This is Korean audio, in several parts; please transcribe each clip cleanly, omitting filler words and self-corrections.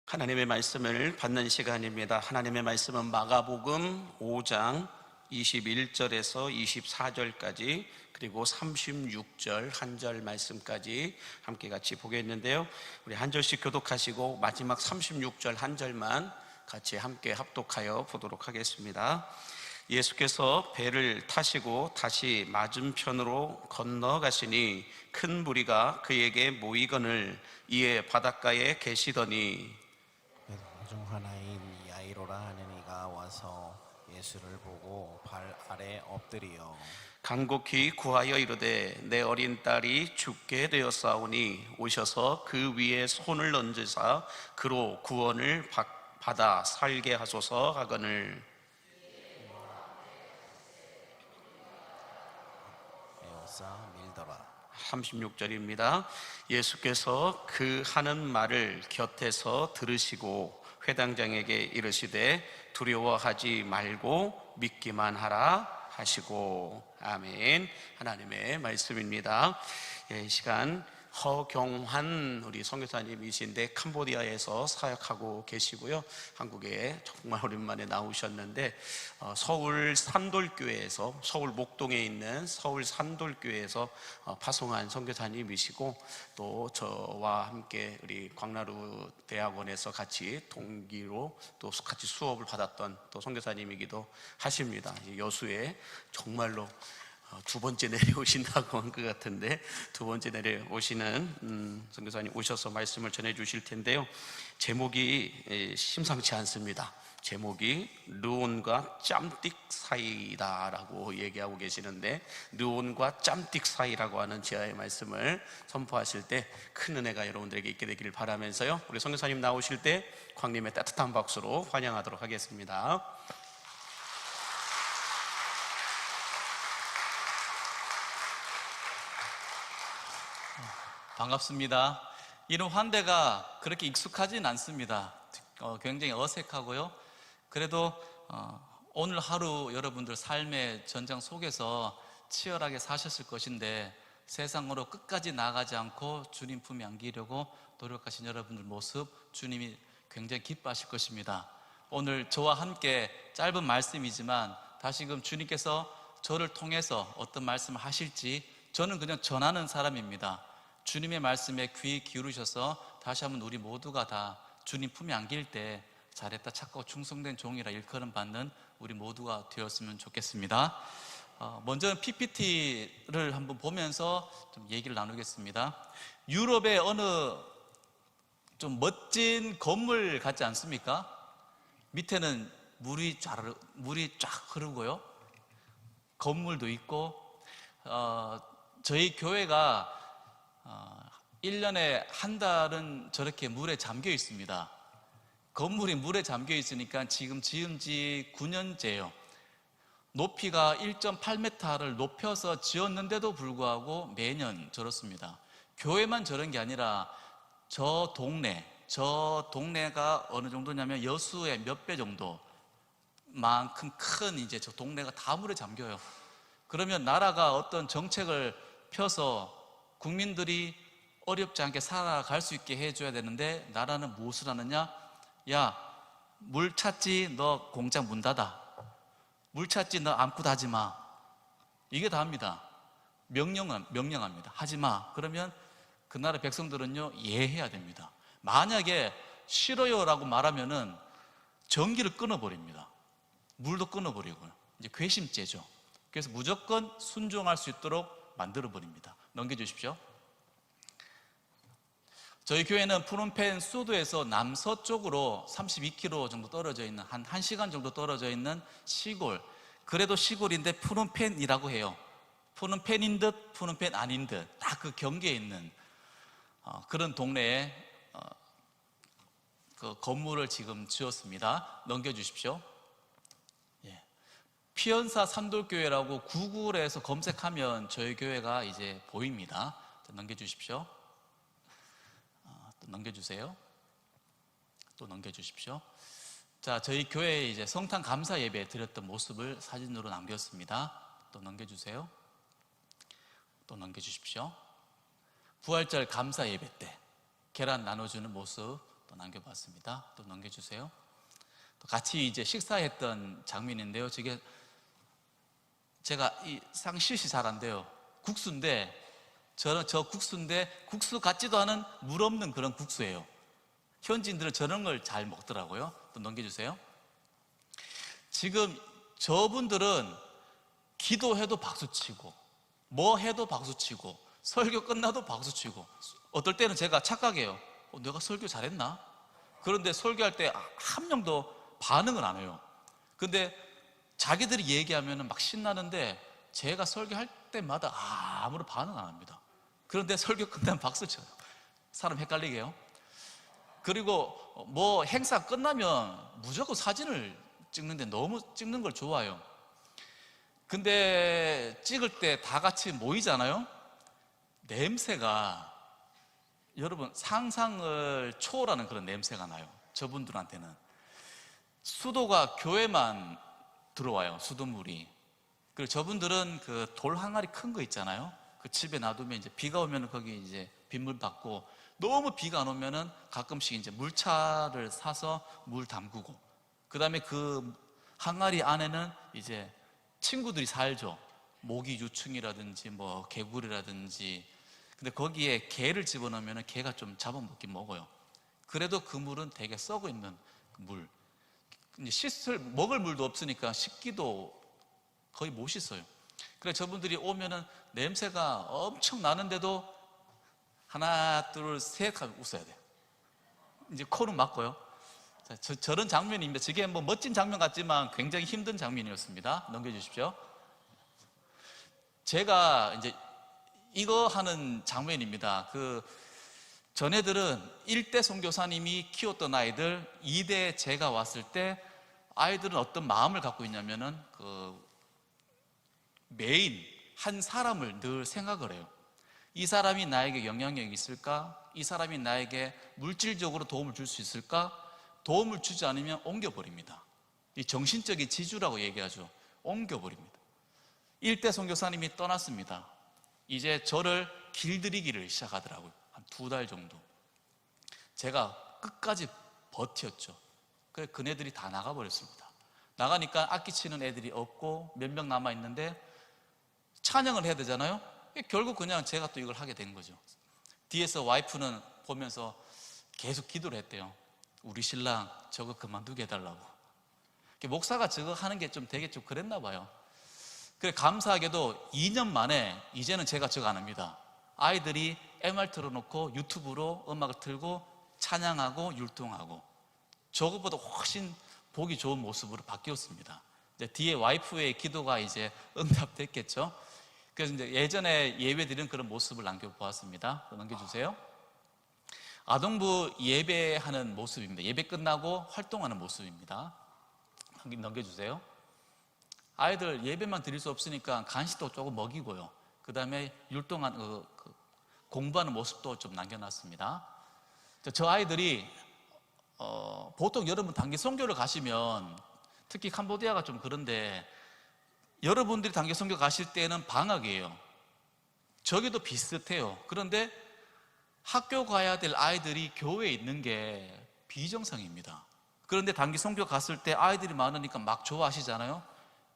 하나님의 말씀을 받는 시간입니다. 하나님의 말씀은 마가복음 5장 21절에서 24절까지 그리고 36절 한 절 말씀까지 함께 같이 보겠는데요. 우리 한 절씩 교독하시고 마지막 36절 한 절만 같이 함께 합독하여 보도록 하겠습니다. 예수께서 배를 타시고 다시 맞은편으로 건너가시니 큰 무리가 그에게 모이거늘 이에 바닷가에 계시더니 중 하나인 야이로라 하는 이가 와서 예수를 보고 발 아래 엎드리어 간곡히 구하여 이르되 내 어린 딸이 죽게 되었사오니 오셔서 그 위에 손을 얹으사 그로 구원을 받아 살게 하소서 하거늘. 에어싸 밀더라. 36절입니다. 예수께서 그 하는 말을 곁에서 들으시고 회당장에게 이르시되 두려워하지 말고 믿기만 하라 하시고. 아멘. 하나님의 말씀입니다. 이 시간 허경환 우리 선교사님이신데 캄보디아에서 사역하고 계시고요. 한국에 정말 오랜만에 나오셨는데 서울 산돌교회에서, 서울 목동에 있는 서울 산돌교회에서 파송한 선교사님이시고, 또 저와 함께 우리 광나루 대학원에서 같이 동기로 또 같이 수업을 받았던 또 선교사님이기도 하십니다. 여수에 정말로 두 번째 내려오신다고 한 것 같은데 두 번째 내려오시는 선교사님 오셔서 말씀을 전해 주실 텐데요. 제목이 심상치 않습니다. 제목이 르온과 짬띡 사이다라고 얘기하고 계시는데, 르온과 짬띡 사이라고 하는 지하의 말씀을 선포하실 때 큰 은혜가 여러분들에게 있게 되기를 바라면서요, 우리 선교사님 나오실 때 광님의 따뜻한 박수로 환영하도록 하겠습니다. 반갑습니다. 이런 환대가 그렇게 익숙하진 않습니다. 굉장히 어색하고요. 그래도 오늘 하루 여러분들 삶의 전장 속에서 치열하게 사셨을 것인데, 세상으로 끝까지 나가지 않고 주님 품에 안기려고 노력하신 여러분들 모습 주님이 굉장히 기뻐하실 것입니다. 오늘 저와 함께 짧은 말씀이지만 다시금 주님께서 저를 통해서 어떤 말씀을 하실지 저는 그냥 전하는 사람입니다. 주님의 말씀에 귀 기울이셔서 다시 한번 우리 모두가 다 주님 품에 안길 때 잘했다 착하고 충성된 종이라 일컬음 받는 우리 모두가 되었으면 좋겠습니다. 먼저 PPT를 한번 보면서 좀 얘기를 나누겠습니다. 유럽의 어느 좀 멋진 건물 같지 않습니까? 밑에는 물이 쫙 흐르고요, 건물도 있고, 저희 교회가 1년에 한 달은 저렇게 물에 잠겨 있습니다. 건물이 물에 잠겨 있으니까 지금 지은 지 9년째예요. 높이가 1.8m를 높여서 지었는데도 불구하고 매년 저렇습니다. 교회만 저런 게 아니라 저 동네가 어느 정도냐면 여수의 몇 배 정도만큼 큰 이제 저 동네가 다 물에 잠겨요. 그러면 나라가 어떤 정책을 펴서 국민들이 어렵지 않게 살아갈 수 있게 해줘야 되는데, 나라는 무엇을 하느냐? 야, 물 찾지? 너 공장 문 닫아. 물 찾지? 너 아무것도 하지 마. 이게 다입니다. 명령합니다. 하지 마. 그러면 그 나라 백성들은요, 예해야 됩니다. 만약에 싫어요라고 말하면은 전기를 끊어버립니다. 물도 끊어버리고요. 이제 괘씸죄죠. 그래서 무조건 순종할 수 있도록 만들어버립니다. 넘겨주십시오. 저희 교회는 프놈펜 수도에서 남서쪽으로 32km 정도 떨어져 있는, 한 1시간 정도 떨어져 있는 시골, 그래도 시골인데 프놈펜이라고 해요. 프놈펜인 듯 프놈펜 아닌 듯 딱 그 경계에 있는 그런 동네에 그 건물을 지금 지었습니다. 넘겨주십시오. 피연사 산돌교회라고 구글에서 검색하면 저희 교회가 이제 보입니다. 넘겨주십시오. 또 넘겨주세요. 또 넘겨주십시오. 자, 저희 교회에 이제 성탄 감사 예배 드렸던 모습을 사진으로 남겼습니다. 또 넘겨주세요. 또 넘겨주십시오. 부활절 감사 예배 때 계란 나눠주는 모습 또 남겨봤습니다. 또 넘겨주세요. 또 같이 이제 식사했던 장면인데요. 제가 이 상시시 잘 안 돼요. 국수인데 저 국수인데 국수 같지도 않은 물 없는 그런 국수예요. 현지인들은 저런 걸 잘 먹더라고요. 또 넘겨주세요. 지금 저분들은 기도해도 박수치고 뭐 해도 박수치고 설교 끝나도 박수치고, 어떨 때는 제가 착각해요. 내가 설교 잘했나? 그런데 설교할 때 한 명도 반응을 안 해요. 근데 자기들이 얘기하면 막 신나는데 제가 설교할 때마다 아무런 반응 안 합니다. 그런데 설교 끝나면 박수 쳐요. 사람 헷갈리게 해요. 그리고 뭐 행사 끝나면 무조건 사진을 찍는데 너무 찍는 걸 좋아해요. 근데 찍을 때 다 같이 모이잖아요. 냄새가 여러분 상상을 초월하는 그런 냄새가 나요. 저분들한테는 수도가 교회만 들어와요. 수돗물이. 그리고 저분들은 그 돌 항아리 큰 거 있잖아요. 그 집에 놔두면 이제 비가 오면 거기 이제 빗물 받고, 너무 비가 안 오면은 가끔씩 이제 물차를 사서 물 담그고, 그 다음에 그 항아리 안에는 이제 친구들이 살죠. 모기 유충이라든지 뭐 개구리라든지. 근데 거기에 개를 집어넣으면 개가 좀 잡아먹긴 먹어요. 그래도 그 물은 되게 썩어 있는 물. 이제 먹을 물도 없으니까 씻기도 거의 못 씻어요. 그래서 저분들이 오면은 냄새가 엄청 나는데도 하나, 둘, 셋 하면 웃어야 돼요. 이제 코는 막고요. 저런 장면입니다. 저게 뭐 멋진 장면 같지만 굉장히 힘든 장면이었습니다. 넘겨주십시오. 제가 이제 이거 하는 장면입니다. 전애들은 1대 선교사님이 키웠던 아이들, 2대 제가 왔을 때 아이들은 어떤 마음을 갖고 있냐면은 메인 한 사람을 늘 생각을 해요. 이 사람이 나에게 영향력이 있을까? 이 사람이 나에게 물질적으로 도움을 줄 수 있을까? 도움을 주지 않으면 옮겨버립니다. 이 정신적인 지주라고 얘기하죠. 옮겨버립니다. 1대 선교사님이 떠났습니다. 이제 저를 길들이기를 시작하더라고요. 한 2달 정도. 제가 끝까지 버텼죠. 그래 그네들이 다 나가버렸습니다. 나가니까 악기 치는 애들이 없고 몇 명 남아있는데 찬양을 해야 되잖아요. 결국 그냥 제가 또 이걸 하게 된 거죠. 뒤에서 와이프는 보면서 계속 기도를 했대요. 우리 신랑 저거 그만두게 해달라고. 목사가 저거 하는 게 좀 되게 좀 그랬나 봐요. 그래 감사하게도 2년 만에 이제는 제가 저거 안 합니다. 아이들이 MR 틀어놓고 유튜브로 음악을 틀고 찬양하고 율동하고, 저것보다 훨씬 보기 좋은 모습으로 바뀌었습니다. 이제 뒤에 와이프의 기도가 이제 응답됐겠죠. 그래서 이제 예전에 예배드린 그런 모습을 남겨보았습니다. 넘겨주세요. 아동부 예배하는 모습입니다. 예배 끝나고 활동하는 모습입니다. 넘겨주세요. 아이들 예배만 드릴 수 없으니까 간식도 조금 먹이고요. 그 다음에 율동한 공부하는 모습도 좀 남겨놨습니다. 저 아이들이 보통 여러분 단기 선교를 가시면, 특히 캄보디아가 좀 그런데 여러분들이 단기 선교 가실 때는 방학이에요. 저기도 비슷해요. 그런데 학교 가야 될 아이들이 교회에 있는 게 비정상입니다. 그런데 단기 선교 갔을 때 아이들이 많으니까 막 좋아하시잖아요.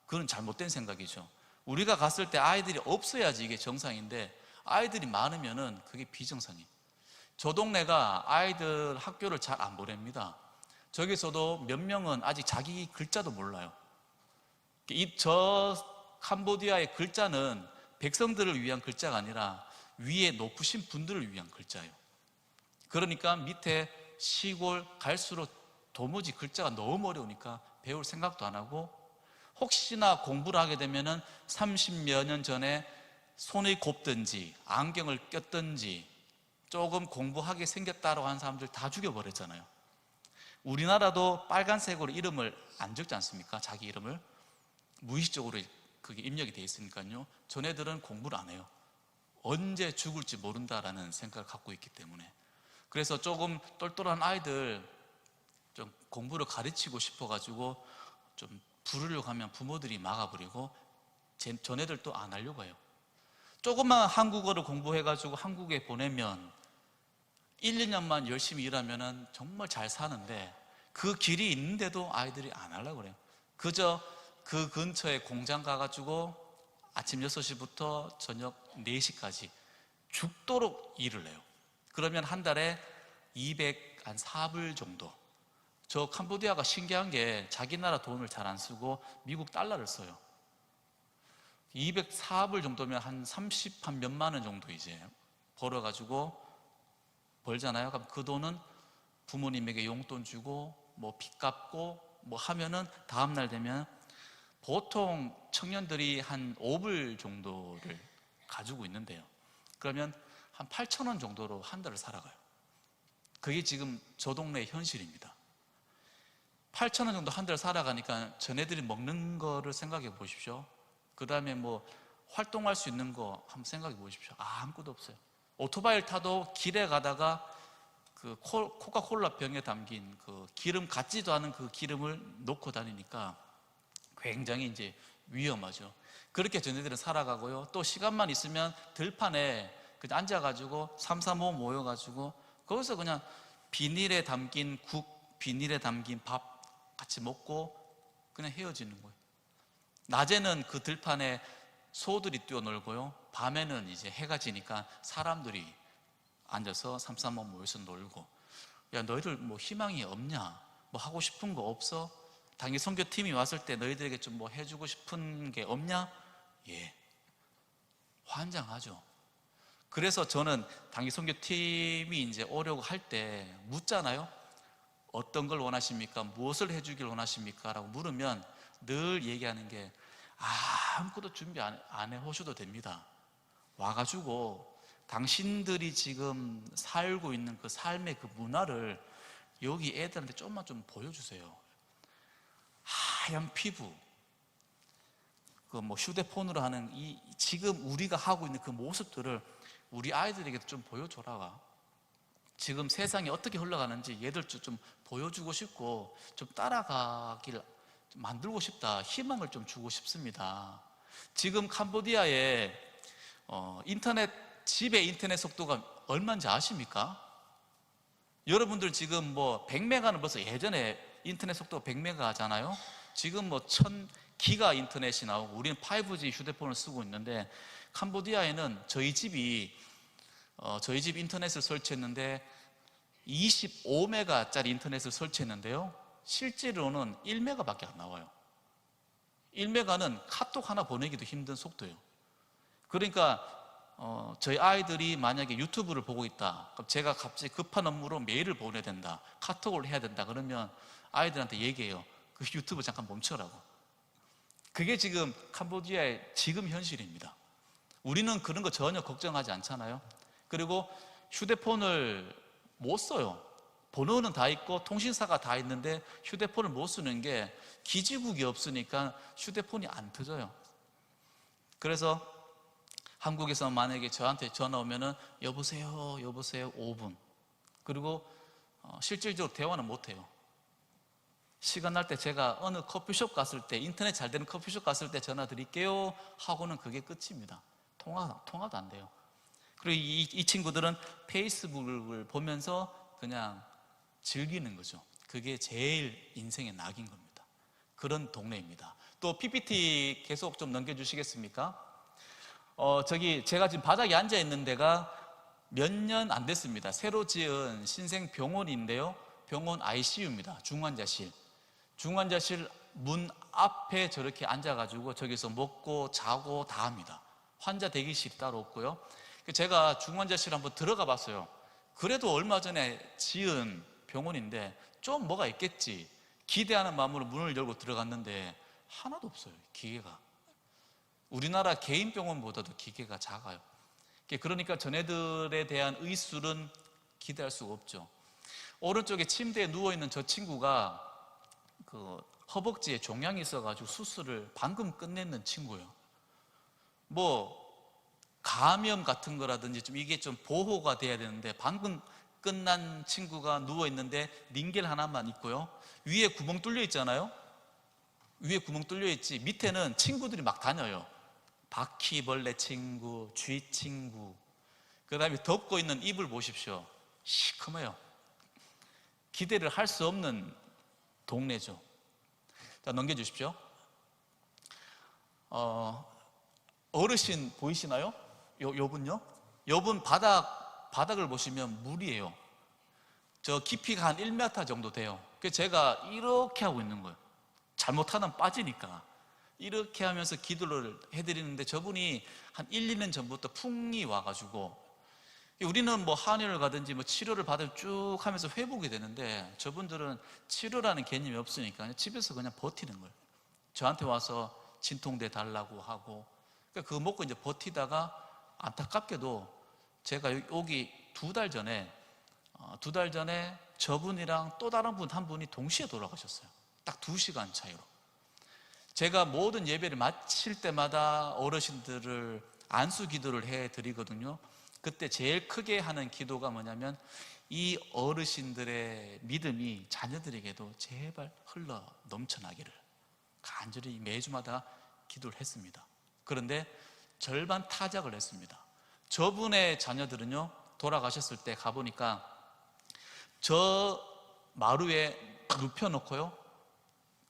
그건 잘못된 생각이죠. 우리가 갔을 때 아이들이 없어야지 이게 정상인데 아이들이 많으면은 그게 비정상이에요. 저 동네가 아이들 학교를 잘 안 보냅니다. 저기서도 몇 명은 아직 자기 글자도 몰라요. 저 캄보디아의 글자는 백성들을 위한 글자가 아니라 위에 높으신 분들을 위한 글자예요. 그러니까 밑에 시골 갈수록 도무지 글자가 너무 어려우니까 배울 생각도 안 하고, 혹시나 공부를 하게 되면은 30여 년 전에 손이 곱든지 안경을 꼈든지 조금 공부하게 생겼다고 하는 사람들 다 죽여버렸잖아요. 우리나라도 빨간색으로 이름을 안 적지 않습니까? 자기 이름을 무의식적으로 그게 입력이 돼 있으니까요. 전애들은 공부를 안 해요. 언제 죽을지 모른다라는 생각을 갖고 있기 때문에. 그래서 조금 똘똘한 아이들 좀 공부를 가르치고 싶어가지고 좀 부르려고 하면 부모들이 막아버리고 전애들도 안 하려고 해요. 조금만 한국어를 공부해가지고 한국에 보내면 1, 2년만 열심히 일하면은 정말 잘 사는데 그 길이 있는데도 아이들이 안 하려고 그래요. 그저 그 근처에 공장 가가지고 아침 6시부터 저녁 4시까지 죽도록 일을 해요. 그러면 한 달에 204불 정도. 저 캄보디아가 신기한 게 자기 나라 돈을 잘 안 쓰고 미국 달러를 써요. 204불 정도면 한 몇만 원 정도 이제 벌어가지고 벌잖아요. 그럼 그 돈은 부모님에게 용돈 주고 뭐 빚 갚고 뭐 하면은 다음날 되면 보통 청년들이 한 5불 정도를 가지고 있는데요. 그러면 한 8,000원 정도로 한 달을 살아가요. 그게 지금 저 동네의 현실입니다. 8,000원 정도 한 달 살아가니까 전애들이 먹는 거를 생각해 보십시오. 그 다음에 뭐 활동할 수 있는 거 한번 생각해 보십시오. 아무것도 없어요. 오토바이를 타도 길에 가다가 그 코카콜라 병에 담긴 그 기름 같지도 않은 그 기름을 놓고 다니니까 굉장히 이제 위험하죠. 그렇게 전애들은 살아가고요. 또 시간만 있으면 들판에 그냥 앉아가지고 3, 4, 5 모여가지고 거기서 그냥 비닐에 담긴 국, 비닐에 담긴 밥 같이 먹고 그냥 헤어지는 거예요. 낮에는 그 들판에 소들이 뛰어놀고요. 밤에는 이제 해가 지니까 사람들이 앉아서 3, 4, 5 모여서 놀고, 야 너희들 뭐 희망이 없냐? 뭐 하고 싶은 거 없어? 당일 선교팀이 왔을 때 너희들에게 좀 뭐 해주고 싶은 게 없냐? 예, 환장하죠. 그래서 저는 당일 선교팀이 이제 오려고 할 때 묻잖아요. 어떤 걸 원하십니까? 무엇을 해주길 원하십니까? 라고 물으면 늘 얘기하는 게 아무것도 준비 안 해오셔도 됩니다. 와가지고 당신들이 지금 살고 있는 그 삶의 그 문화를 여기 애들한테 좀만 좀 보여주세요. 하얀 피부, 그 뭐 휴대폰으로 하는 이 지금 우리가 하고 있는 그 모습들을 우리 아이들에게도 좀 보여줘라. 지금 세상이 어떻게 흘러가는지 얘들 좀 보여주고 싶고 좀 따라가기를 만들고 싶다. 희망을 좀 주고 싶습니다. 지금 캄보디아에 집의 인터넷 속도가 얼마인지 아십니까? 여러분들 지금 뭐 100메가는 벌써 예전에 인터넷 속도가 100메가 하잖아요. 지금 뭐 1000기가 인터넷이 나오고 우리는 5G 휴대폰을 쓰고 있는데 캄보디아에는 저희 집 인터넷을 설치했는데 25메가짜리 인터넷을 설치했는데요. 실제로는 1메가밖에 안 나와요. 1메가는 카톡 하나 보내기도 힘든 속도예요. 그러니까 저희 아이들이 만약에 유튜브를 보고 있다. 그럼 제가 갑자기 급한 업무로 메일을 보내야 된다. 카톡을 해야 된다. 그러면 아이들한테 얘기해요. 그 유튜브 잠깐 멈춰라고. 그게 지금 캄보디아의 지금 현실입니다. 우리는 그런 거 전혀 걱정하지 않잖아요. 그리고 휴대폰을 못 써요. 번호는 다 있고 통신사가 다 있는데 휴대폰을 못 쓰는 게 기지국이 없으니까 휴대폰이 안 터져요. 그래서 한국에서 만약에 저한테 전화 오면은 여보세요 5분. 그리고 실질적으로 대화는 못 해요. 시간 날 때 제가 어느 커피숍 갔을 때 인터넷 잘 되는 커피숍 갔을 때 전화 드릴게요 하고는 그게 끝입니다. 통화도 안 돼요. 그리고 이 친구들은 페이스북을 보면서 그냥 즐기는 거죠. 그게 제일 인생의 낙인 겁니다. 그런 동네입니다. 또 PPT 계속 좀 넘겨주시겠습니까? 제가 지금 바닥에 앉아 있는 데가 몇 년 안 됐습니다. 새로 지은 신생 병원인데요. 병원 ICU입니다. 중환자실 문 앞에 저렇게 앉아가지고 저기서 먹고 자고 다 합니다. 환자 대기실이 따로 없고요. 제가 중환자실 한번 들어가 봤어요. 그래도 얼마 전에 지은 병원인데 좀 뭐가 있겠지 기대하는 마음으로 문을 열고 들어갔는데 하나도 없어요. 기계가. 우리나라 개인 병원보다도 기계가 작아요. 그러니까 전애들에 대한 의술은 기대할 수가 없죠. 오른쪽에 침대에 누워있는 저 친구가 그 허벅지에 종양이 있어가지고 수술을 방금 끝냈는 친구예요. 뭐 감염 같은 거라든지 좀 이게 좀 보호가 돼야 되는데 방금 끝난 친구가 누워있는데 링겔 하나만 있고요. 위에 구멍 뚫려 있잖아요. 위에 구멍 뚫려 있지 밑에는 친구들이 막 다녀요. 바퀴벌레 친구, 쥐 친구. 그 다음에 덮고 있는 이불 보십시오. 시커매요. 기대를 할 수 없는 동네죠. 자, 넘겨주십시오. 어르신 보이시나요? 요분요? 요분 바닥을 보시면 물이에요. 저 깊이가 한 1m 정도 돼요. 그래서 제가 이렇게 하고 있는 거예요. 잘못하면 빠지니까. 이렇게 하면서 기도를 해드리는데 저분이 한 1, 2년 전부터 풍이 와가지고, 우리는 뭐 한의를 가든지 뭐 치료를 받으면 쭉 하면서 회복이 되는데 저분들은 치료라는 개념이 없으니까 집에서 그냥 버티는 거예요. 저한테 와서 진통제 달라고 하고, 그러니까 그거 먹고 이제 버티다가 안타깝게도 제가 여기 2달 전에 저분이랑 또 다른 한 분이 동시에 돌아가셨어요. 딱 2시간 차이로. 제가 모든 예배를 마칠 때마다 어르신들을 안수 기도를 해 드리거든요. 그때 제일 크게 하는 기도가 뭐냐면 이 어르신들의 믿음이 자녀들에게도 제발 흘러 넘쳐나기를 간절히 매주마다 기도를 했습니다. 그런데 절반 타작을 했습니다. 저분의 자녀들은요, 돌아가셨을 때 가보니까 저 마루에 눕혀놓고요,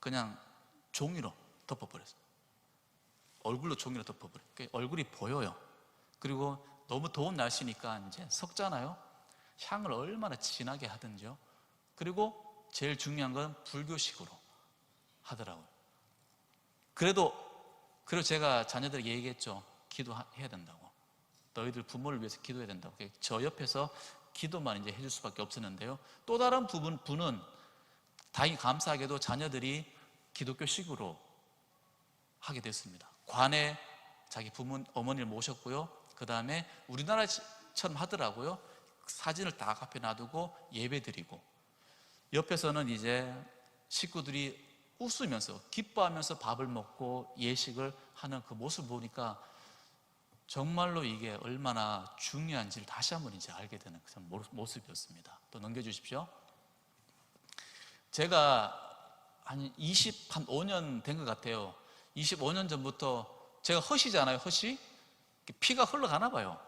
그냥 종이로 덮어버렸어요. 얼굴로 종이로 덮어버려요. 얼굴이 보여요. 그리고 너무 더운 날씨니까 이제 섞잖아요. 향을 얼마나 진하게 하든지요. 그리고 제일 중요한 건 불교식으로 하더라고요. 그래도 제가 자녀들에게 얘기했죠. 기도해야 된다고. 너희들 부모를 위해서 기도해야 된다고. 저 옆에서 기도만 이제 해줄 수밖에 없었는데요. 또 다른 분은 다행히 감사하게도 자녀들이 기독교식으로 하게 됐습니다. 관에 자기 어머니를 모셨고요. 그 다음에 우리나라처럼 하더라고요. 사진을 딱 앞에 놔두고 예배 드리고, 옆에서는 이제 식구들이 웃으면서 기뻐하면서 밥을 먹고 예식을 하는 그 모습을 보니까 정말로 이게 얼마나 중요한지를 다시 한번 이제 알게 되는 그런 모습이었습니다. 또 넘겨주십시오. 제가 한 25년 된 것 같아요. 25년 전부터 제가 허시잖아요. 허시? 피가 흘러가나 봐요.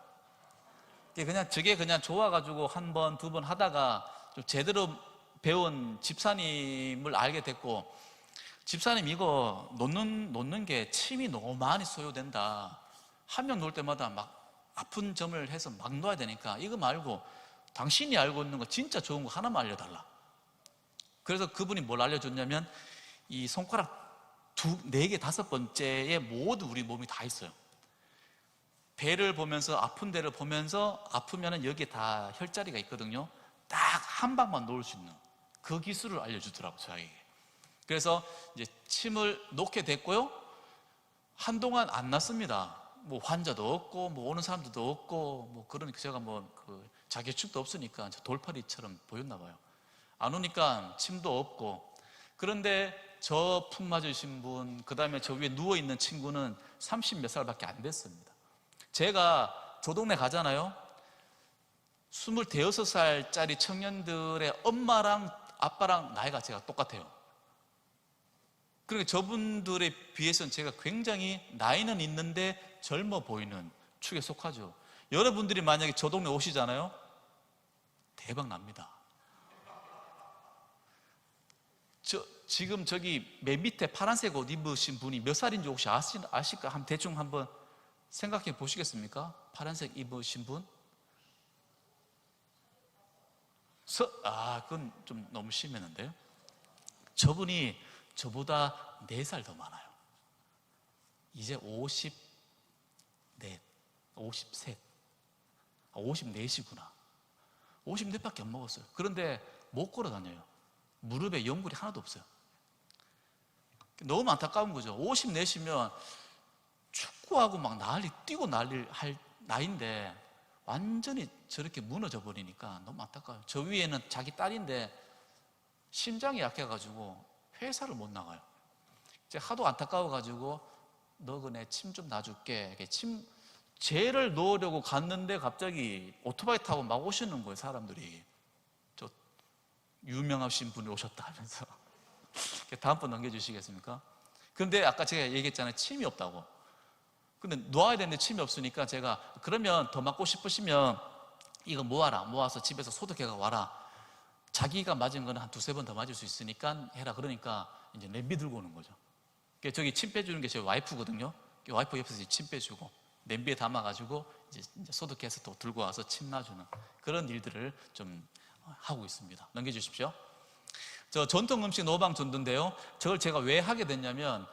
저게 그냥 좋아가지고 한 번, 2번 하다가 좀 제대로 배운 집사님을 알게 됐고, 집사님 이거 놓는 게 침이 너무 많이 소요된다. 한 명 놓을 때마다 막 아픈 점을 해서 막 놓아야 되니까 이거 말고 당신이 알고 있는 거 진짜 좋은 거 하나만 알려달라. 그래서 그분이 뭘 알려줬냐면 이 손가락 4개, 5번째에 모두 우리 몸이 다 있어요. 배를 보면서, 아픈 데를 보면서, 아프면은 여기에 다 혈자리가 있거든요. 딱 한 방만 놓을 수 있는 그 기술을 알려주더라고요, 저에게. 그래서 이제 침을 놓게 됐고요. 한동안 안 났습니다. 뭐 환자도 없고, 뭐 오는 사람들도 없고, 뭐 그러니까 제가 자기축도 없으니까 돌팔이처럼 보였나 봐요. 안 오니까 침도 없고. 그런데 저 푹 맞으신 분, 그 다음에 저 위에 누워있는 친구는 30몇 살밖에 안 됐습니다. 제가 저 동네 가잖아요. 26살짜리 청년들의 엄마랑 아빠랑 나이가 제가 똑같아요. 그러니까 저분들에 비해서는 제가 굉장히 나이는 있는데 젊어 보이는 축에 속하죠. 여러분들이 만약에 저 동네 오시잖아요. 대박 납니다. 지금 저기 맨 밑에 파란색 옷 입으신 분이 몇 살인지 혹시 아실까? 대충 한번 생각해 보시겠습니까? 파란색 입으신 분? 그건 좀 너무 심했는데요. 저분이 저보다 4살 더 많아요. 이제 54, 53, 54시구나. 54밖에 안 먹었어요. 그런데 못 걸어 다녀요. 무릎에 연골이 하나도 없어요. 너무 안타까운 거죠. 54시면 축구하고 막 뛰고 난리 할 나이인데 완전히 저렇게 무너져 버리니까 너무 안타까워요. 저 위에는 자기 딸인데 심장이 약해가지고 회사를 못 나가요. 이제 하도 안타까워가지고 너 내 침 좀 놔줄게. 쟤를 넣으려고 갔는데 갑자기 오토바이 타고 막 오시는 거예요, 사람들이. 저 유명하신 분이 오셨다 하면서. 다음번 넘겨주시겠습니까? 그런데 아까 제가 얘기했잖아요, 침이 없다고. 근데 놓아야 되는데 침이 없으니까 제가 그러면 더 맞고 싶으시면 이거 모아라. 모아서 집에서 소독해가 와라. 자기가 맞은 거는 한 두세 번 더 맞을 수 있으니까 해라. 그러니까 이제 냄비 들고 오는 거죠. 저기 침 빼주는 게 제 와이프거든요. 와이프 옆에서 침 빼주고 냄비에 담아가지고 이제 소독해서 또 들고 와서 침 놔주는 그런 일들을 좀 하고 있습니다. 넘겨주십시오. 저 전통 음식 노방 전도인데요. 저걸 제가 왜 하게 됐냐면,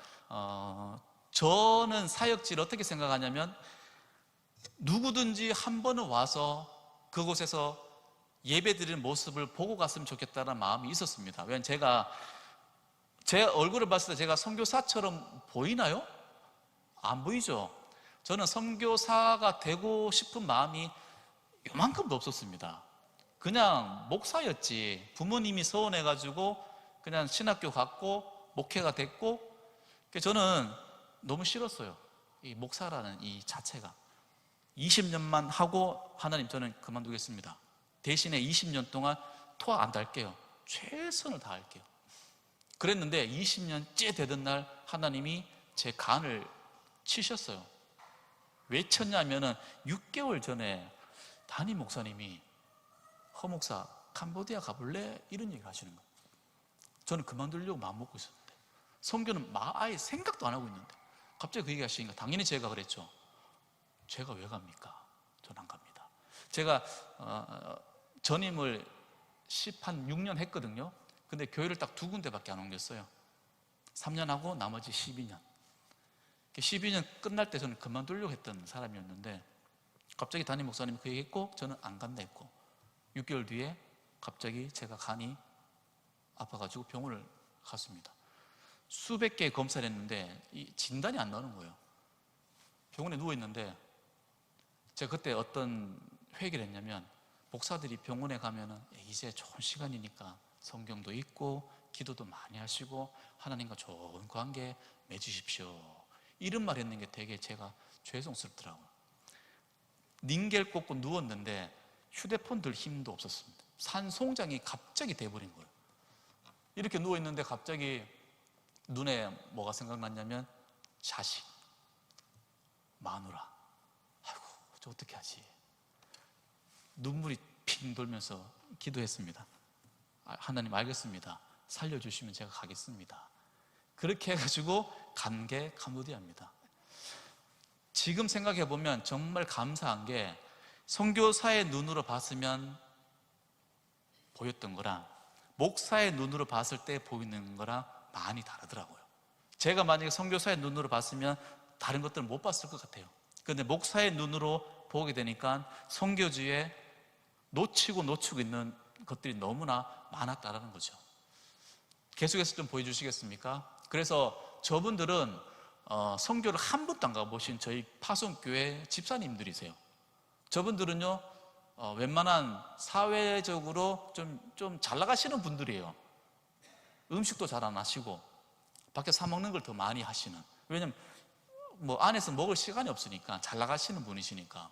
저는 사역지를 어떻게 생각하냐면, 누구든지 한 번은 와서 그곳에서 예배 드리는 모습을 보고 갔으면 좋겠다는 마음이 있었습니다. 왜냐하면 제가 제 얼굴을 봤을 때 제가 선교사처럼 보이나요? 안 보이죠? 저는 선교사가 되고 싶은 마음이 요만큼도 없었습니다. 그냥 목사였지. 부모님이 서운해가지고 그냥 신학교 갔고 목회가 됐고, 저는 너무 싫었어요. 이 목사라는 이 자체가. 20년만 하고 하나님 저는 그만두겠습니다. 대신에 20년 동안 토하 안 달게요. 최선을 다할게요. 그랬는데 20년째 되던 날 하나님이 제 간을 치셨어요. 왜 쳤냐면은 6개월 전에 담임 목사님이 허 목사 캄보디아 가볼래? 이런 얘기를 하시는 거예요. 저는 그만두려고 마음먹고 있었는데, 선교는 아예 생각도 안 하고 있는데 갑자기 그 얘기 하시니까 당연히 제가 그랬죠. 제가 왜 갑니까? 저는 안 갑니다. 제가 전임을 6년 했거든요. 근데 교회를 딱 2군데밖에 안 옮겼어요. 3년 하고 나머지 12년. 12년 끝날 때 저는 그만두려고 했던 사람이었는데, 갑자기 담임 목사님이 그 얘기했고 저는 안 간다 했고, 6개월 뒤에 갑자기 제가 간이 아파가지고 병원을 갔습니다. 수백 개의 검사를 했는데 이 진단이 안 나오는 거예요. 병원에 누워있는데, 제가 그때 어떤 회개를 했냐면, 목사들이 병원에 가면은 이제 좋은 시간이니까 성경도 읽고 기도도 많이 하시고 하나님과 좋은 관계 맺으십시오, 이런 말 했는 게 되게 제가 죄송스럽더라고요. 닌겔 꽂고 누웠는데 휴대폰 들 힘도 없었습니다. 산송장이 갑자기 돼버린 거예요. 이렇게 누워있는데 갑자기 눈에 뭐가 생각났냐면 자식, 마누라. 아이고 저 어떻게 하지? 눈물이 핑 돌면서 기도했습니다. 하나님 알겠습니다. 살려주시면 제가 가겠습니다. 그렇게 해가지고 간 게 캄보디아입니다. 지금 생각해보면 정말 감사한 게, 선교사의 눈으로 봤으면 보였던 거랑 목사의 눈으로 봤을 때 보이는 거랑 많이 다르더라고요. 제가 만약에 선교사의 눈으로 봤으면 다른 것들을 못 봤을 것 같아요. 그런데 목사의 눈으로 보게 되니까 선교지에 놓치고 있는 것들이 너무나 많았다라는 거죠. 계속해서 좀 보여주시겠습니까? 그래서 저분들은 선교를 한 번도 안 가보신 저희 파송교회 집사님들이세요. 저분들은요, 웬만한 사회적으로 좀 잘 나가시는 분들이에요. 음식도 잘 안 하시고 밖에서 사 먹는 걸 더 많이 하시는. 왜냐면 뭐 안에서 먹을 시간이 없으니까, 잘 나가시는 분이시니까.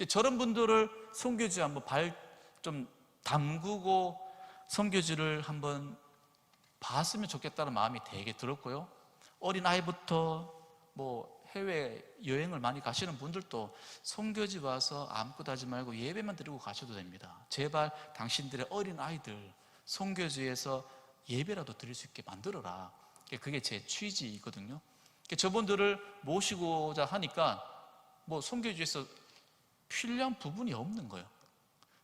저런 분들을 선교지에 한번 발 좀 담그고 선교지를 한번 봤으면 좋겠다는 마음이 되게 들었고요. 어린아이부터 뭐 해외 여행을 많이 가시는 분들도 선교지 와서 아무것도 하지 말고 예배만 드리고 가셔도 됩니다. 제발 당신들의 어린아이들 선교지에서 예배라도 드릴 수 있게 만들어라. 그게 제 취지이거든요. 저분들을 모시고자 하니까 뭐 선교지에서 필요한 부분이 없는 거예요.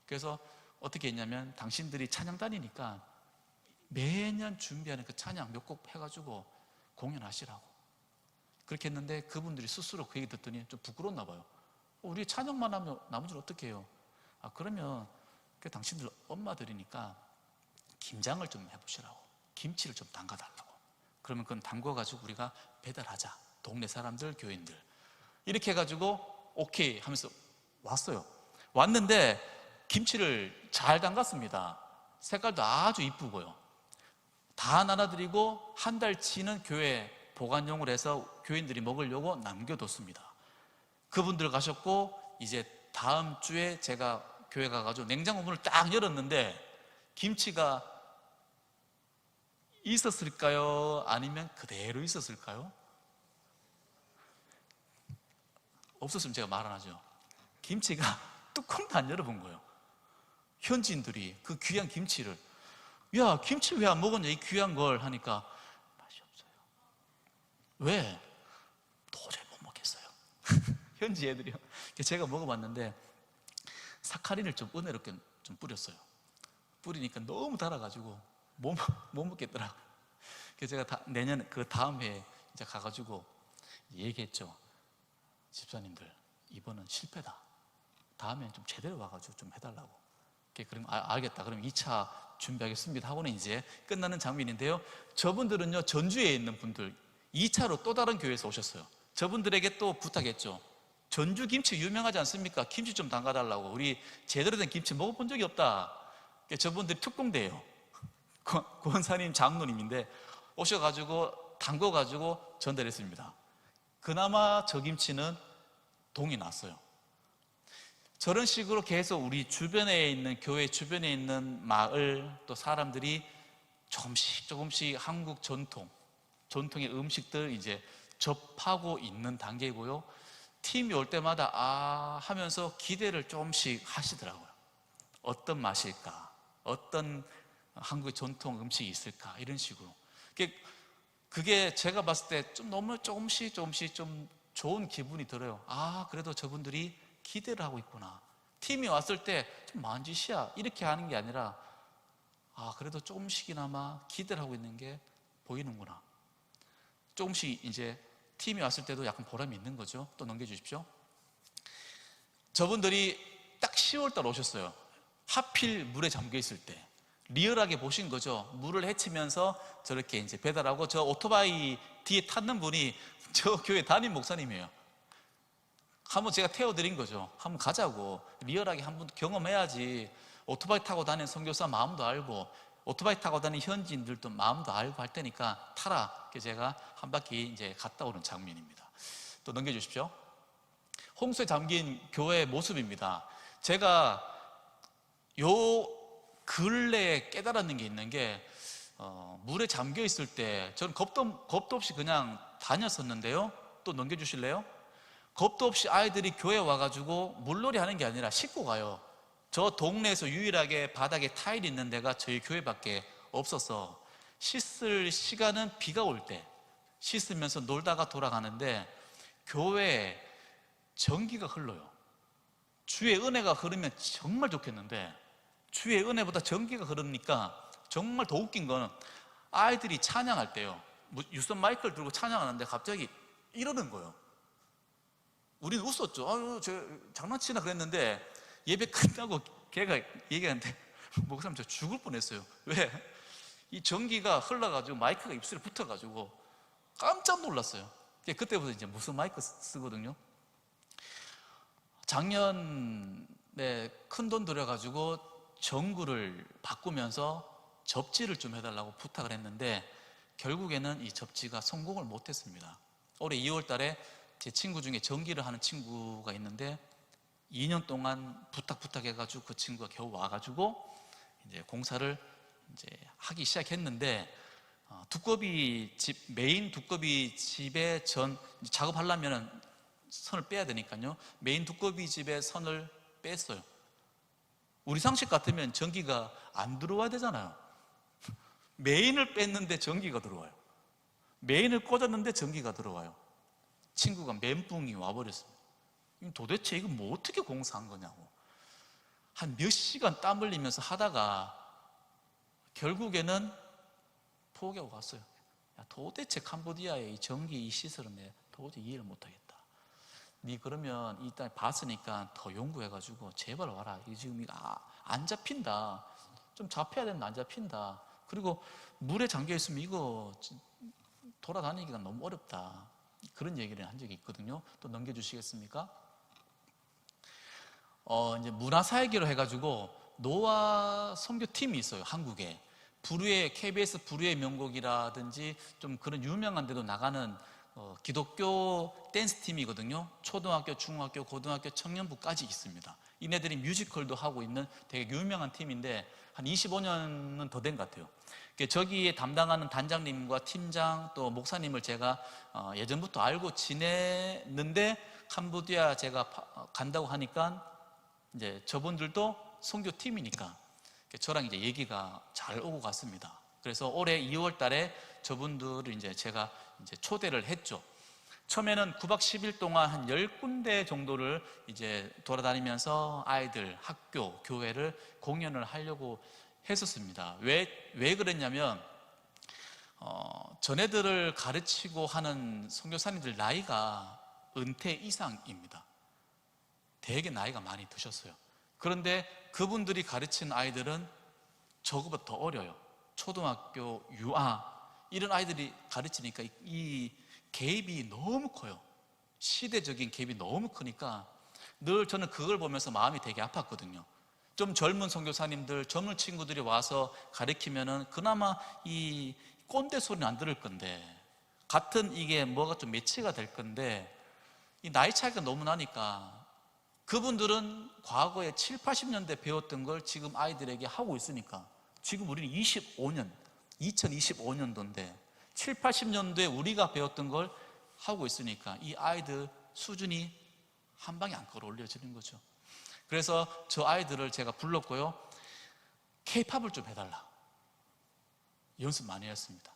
그래서 어떻게 했냐면, 당신들이 찬양 다니니까 매년 준비하는 그 찬양 몇 곡 해가지고 공연하시라고 그렇게 했는데, 그분들이 스스로 그 얘기 듣더니 좀 부끄러웠나 봐요. 우리 찬양만 하면 나머지는 어떻게 해요? 그러면 그 당신들 엄마들이니까 김장을 좀 해보시라고, 김치를 좀 담가달라고. 그러면 그건 담궈가지고 우리가 배달하자, 동네 사람들, 교인들. 이렇게 해가지고 오케이 하면서 왔어요. 왔는데 김치를 잘 담갔습니다. 색깔도 아주 이쁘고요. 다 나눠드리고 한 달치는 교회 보관용으로 해서 교인들이 먹으려고 남겨뒀습니다. 그분들 가셨고, 이제 다음 주에 제가 교회 가가지고 냉장고 문을 딱 열었는데 김치가 있었을까요? 아니면 그대로 있었을까요? 없었으면 제가 말 안 하죠. 김치가 뚜껑도 안 열어본 거예요. 현지인들이 그 귀한 김치를, 야, 김치 왜 안 먹었냐, 이 귀한 걸 하니까 맛이 없어요. 왜? 도저히 못 먹겠어요. 현지 애들이요. 제가 먹어봤는데 사카린을 좀 은혜롭게 좀 뿌렸어요. 뿌리니까 너무 달아가지고 못 먹겠더라고요. 그래서 제가 내년 그 다음 해에 이제 가가지고 얘기했죠. 집사님들, 이번은 실패다. 다음엔 좀 제대로 와가지고 좀 해달라고. 그럼 알겠다. 그럼 2차 준비하겠습니다 하고는 이제 끝나는 장면인데요. 저분들은요, 전주에 있는 분들 2차로 또 다른 교회에서 오셨어요. 저분들에게 또 부탁했죠. 전주 김치 유명하지 않습니까? 김치 좀 담가달라고. 우리 제대로 된 김치 먹어본 적이 없다. 저분들이 특공대예요. 권사님 장로님인데 오셔가지고 담궈가지고 전달했습니다. 그나마 저 김치는 동이 났어요. 저런 식으로 계속 우리 주변에 있는, 교회 주변에 있는 마을 또 사람들이 조금씩 한국 전통의 음식들 이제 접하고 있는 단계고요. 팀이 올 때마다 하면서 기대를 조금씩 하시더라고요. 어떤 맛일까? 어떤 한국의 전통 음식이 있을까? 이런 식으로. 그게 제가 봤을 때 좀 너무 조금씩 좀 좋은 기분이 들어요. 그래도 저분들이 기대를 하고 있구나. 팀이 왔을 때 좀 만짓이야 이렇게 하는 게 아니라 그래도 조금씩이나마 기대를 하고 있는 게 보이는구나. 조금씩 이제 팀이 왔을 때도 약간 보람이 있는 거죠. 또 넘겨주십시오. 저분들이 딱 10월달 오셨어요. 하필 물에 잠겨 있을 때 리얼하게 보신 거죠. 물을 헤치면서 저렇게 이제 배달하고, 저 오토바이 뒤에 탔는 분이 저 교회 담임 목사님이에요. 한번 제가 태워드린 거죠. 한번 가자고. 리얼하게 한번 경험해야지. 오토바이 타고 다니는 선교사 마음도 알고, 오토바이 타고 다니는 현지인들도 마음도 알고 할 테니까 타라. 그래서 제가 한 바퀴 이제 갔다 오는 장면입니다. 또 넘겨주십시오. 홍수에 잠긴 교회의 모습입니다. 제가 요 근래에 깨달았는 게 있는 게, 물에 잠겨 있을 때 저는 겁도 없이 그냥 다녔었는데요. 또 넘겨주실래요? 겁도 없이 아이들이 교회 와가지고 물놀이 하는 게 아니라 씻고 가요. 저 동네에서 유일하게 바닥에 타일이 있는 데가 저희 교회밖에 없어서 씻을 시간은 비가 올 때 씻으면서 놀다가 돌아가는데, 교회에 전기가 흘러요. 주의 은혜가 흐르면 정말 좋겠는데 주의 은혜보다 전기가 흐르니까 정말 더 웃긴 건, 아이들이 찬양할 때요, 유선 마이크를 들고 찬양하는데 갑자기 이러는 거예요. 우리는 웃었죠. 저 장난치나 그랬는데, 예배 끝나고 걔가 얘기하는데 목사님 저 죽을 뻔했어요. 왜? 이 전기가 흘러가지고 마이크가 입술에 붙어가지고 깜짝 놀랐어요. 그때부터 이제 무슨 마이크 쓰거든요. 작년에 큰돈 들여가지고 전구를 바꾸면서 접지를 좀 해달라고 부탁을 했는데 결국에는 이 접지가 성공을 못했습니다. 올해 2월 달에 제 친구 중에 전기를 하는 친구가 있는데 2년 동안 부탁해가지고 그 친구가 겨우 와가지고 이제 공사를 이제 하기 시작했는데, 메인 두꺼비 집에 작업하려면 선을 빼야 되니까요. 메인 두꺼비 집에 선을 뺐어요. 우리 상식 같으면 전기가 안 들어와야 되잖아요. 메인을 뺐는데 전기가 들어와요. 메인을 꽂았는데 전기가 들어와요. 친구가 멘붕이 와버렸습니다. 도대체 이거 뭐 어떻게 공사한 거냐고. 한 몇 시간 땀 흘리면서 하다가 결국에는 포기하고 갔어요. 도대체 캄보디아의 이 전기 이 시설은 내가 도저히 이해를 못하겠다. 네 그러면 일단 봤으니까 더 연구해가지고 제발 와라. 이거 지금 이거 안 잡힌다. 좀 잡혀야 되는데 안 잡힌다. 그리고 물에 잠겨 있으면 이거 돌아다니기가 너무 어렵다. 그런 얘기를 한 적이 있거든요. 또 넘겨주시겠습니까? 이제 문화사회기로 해가지고 노아 선교팀이 있어요. 한국에. KBS 불후의 명곡이라든지 좀 그런 유명한 데도 나가는 기독교 댄스팀이거든요. 초등학교, 중학교, 고등학교, 청년부까지 있습니다. 이네들이 뮤지컬도 하고 있는 되게 유명한 팀인데 한 25년은 더 된 것 같아요. 저기에 담당하는 단장님과 팀장 또 목사님을 제가 예전부터 알고 지냈는데 캄보디아 제가 간다고 하니까 이제 저분들도 선교팀이니까 저랑 이제 얘기가 잘 오고 갔습니다. 그래서 올해 2월 달에 저분들을 이제 제가 이제 초대를 했죠. 처음에는 9박 10일 동안 한 10군데 정도를 이제 돌아다니면서 아이들, 학교, 교회를 공연을 하려고 했었습니다. 왜 그랬냐면, 전애들을 가르치고 하는 선교사님들 나이가 은퇴 이상입니다. 되게 나이가 많이 드셨어요. 그런데 그분들이 가르치는 아이들은 저거보다 더 어려요. 초등학교, 유아, 이런 아이들이 가르치니까 이 갭이 너무 커요. 시대적인 갭이 너무 크니까 늘 저는 그걸 보면서 마음이 되게 아팠거든요. 좀 젊은 선교사님들, 젊은 친구들이 와서 가르치면은 그나마 이 꼰대 소리는 안 들을 건데, 같은 이게 뭐가 좀 매치가 될 건데, 이 나이 차이가 너무 나니까 그분들은 과거에 7, 80년대 배웠던 걸 지금 아이들에게 하고 있으니까, 지금 우리는 2025년도인데 7, 80년도에 우리가 배웠던 걸 하고 있으니까 이 아이들 수준이 한 방에 안 끌어올려지는 거죠. 그래서 저 아이들을 제가 불렀고요. K-팝을 좀 해달라. 연습 많이 했습니다.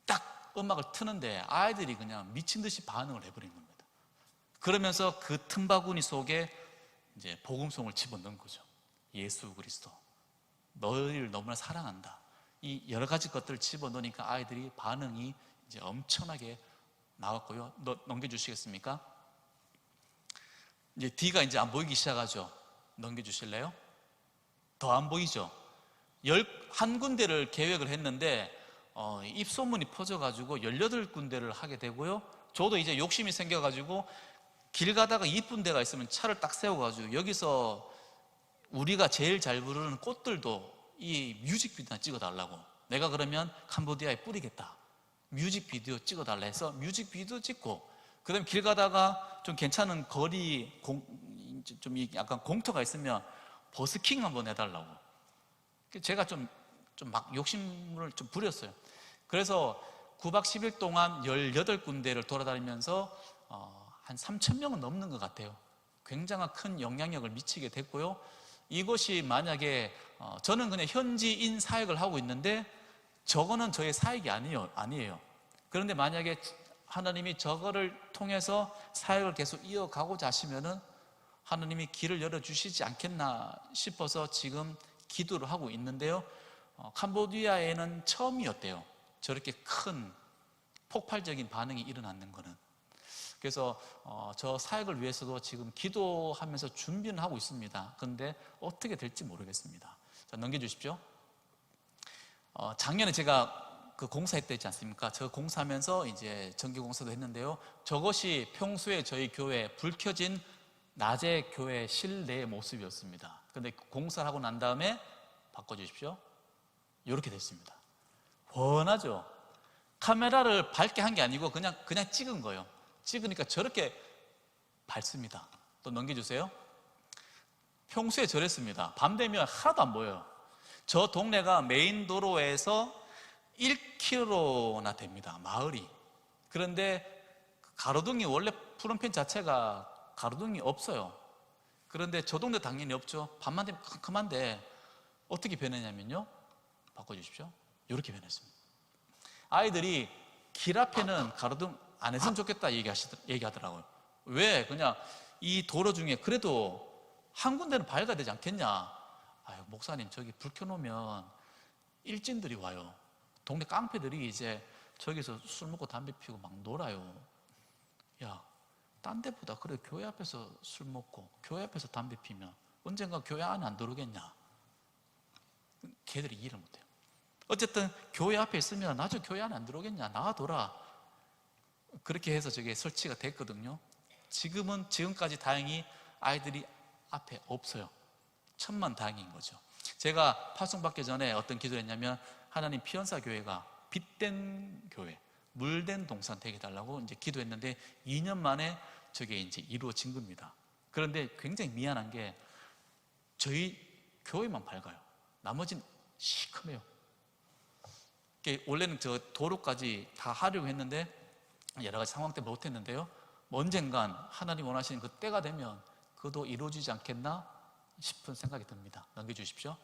딱 음악을 트는데 아이들이 그냥 미친 듯이 반응을 해버린 겁니다. 그러면서 그 틈바구니 속에 이제 복음송을 집어넣은 거죠. 예수 그리스도, 너희를 너무나 사랑한다. 이 여러 가지 것들을 집어넣으니까 아이들이 반응이 이제 엄청나게 나왔고요. 넘겨주시겠습니까? 이제 D가 이제 안 보이기 시작하죠. 넘겨주실래요? 더 안 보이죠? 11군데를 계획을 했는데 입소문이 퍼져가지고 18군데를 하게 되고요. 저도 이제 욕심이 생겨가지고 길 가다가 이쁜 데가 있으면 차를 딱 세워가지고 여기서 우리가 제일 잘 부르는 꽃들도 이 뮤직비디오 찍어달라고, 내가 그러면 캄보디아에 뿌리겠다, 뮤직비디오 찍어달라 해서 뮤직비디오 찍고, 그 다음에 길 가다가 좀 괜찮은 거리 좀 약간 공터가 있으면 버스킹 한번 해달라고. 제가 좀 막 욕심을 좀 부렸어요. 그래서 9박 10일 동안 18군데를 돌아다니면서 한 3,000명은 넘는 것 같아요. 굉장한 큰 영향력을 미치게 됐고요. 이것이 만약에 저는 그냥 현지인 사역을 하고 있는데 저거는 저의 사역이 아니에요. 그런데 만약에 하나님이 저거를 통해서 사역을 계속 이어가고자 하시면은 하나님이 길을 열어주시지 않겠나 싶어서 지금 기도를 하고 있는데요. 캄보디아에는 처음이었대요. 저렇게 큰 폭발적인 반응이 일어나는 거는. 그래서 저 사역을 위해서도 지금 기도하면서 준비는 하고 있습니다. 그런데 어떻게 될지 모르겠습니다. 자, 넘겨주십시오. 작년에 제가 그 공사했다 했지 않습니까? 저 공사하면서 이제 전기공사도 했는데요. 저것이 평소에 저희 교회 불 켜진 낮에 교회 실내의 모습이었습니다. 그런데 공사를 하고 난 다음에 바꿔주십시오. 이렇게 됐습니다. 훤하죠? 카메라를 밝게 한 게 아니고 그냥 찍은 거예요. 찍으니까 저렇게 밝습니다. 또 넘겨주세요. 평소에 저랬습니다. 밤 되면 하나도 안 보여요. 저 동네가 메인 도로에서 1km나 됩니다. 마을이. 그런데 가로등이 원래 푸른펜 자체가 가로등이 없어요. 그런데 저 동네 당연히 없죠. 밤만 되면 캄캄한데 어떻게 변했냐면요. 바꿔주십시오. 이렇게 변했습니다. 아이들이 길 앞에는 가로등 안 했으면 좋겠다 얘기하더라고요. 왜? 그냥 이 도로 중에 그래도 한 군데는 밝아야 되지 않겠냐. 아유, 목사님 저기 불 켜놓으면 일진들이 와요. 동네 깡패들이 이제 저기서 술 먹고 담배 피우고 막 놀아요. 야, 딴 데보다 그래 교회 앞에서 술 먹고 교회 앞에서 담배 피면 언젠가 교회 안에 안 들어오겠냐. 걔들이 이해를 못해요. 어쨌든 교회 앞에 있으면 나중에 교회 안에 안 들어오겠냐. 나와둬라. 그렇게 해서 저게 설치가 됐거든요. 지금까지 다행히 아이들이 앞에 없어요. 천만다행인 거죠. 제가 파송 받기 전에 어떤 기도를 했냐면 하나님 피연사 교회가 빛된 교회, 물된 동산 되게 해달라고 이제 기도했는데 2년 만에 저게 이제 이루어진 겁니다. 그런데 굉장히 미안한 게 저희 교회만 밝아요. 나머지는 시커매요. 원래는 저 도로까지 다 하려고 했는데 여러 가지 상황 때문에 못했는데요. 언젠간 하나님 원하시는 그 때가 되면 그도 이루어지지 않겠나 싶은 생각이 듭니다. 넘겨주십시오.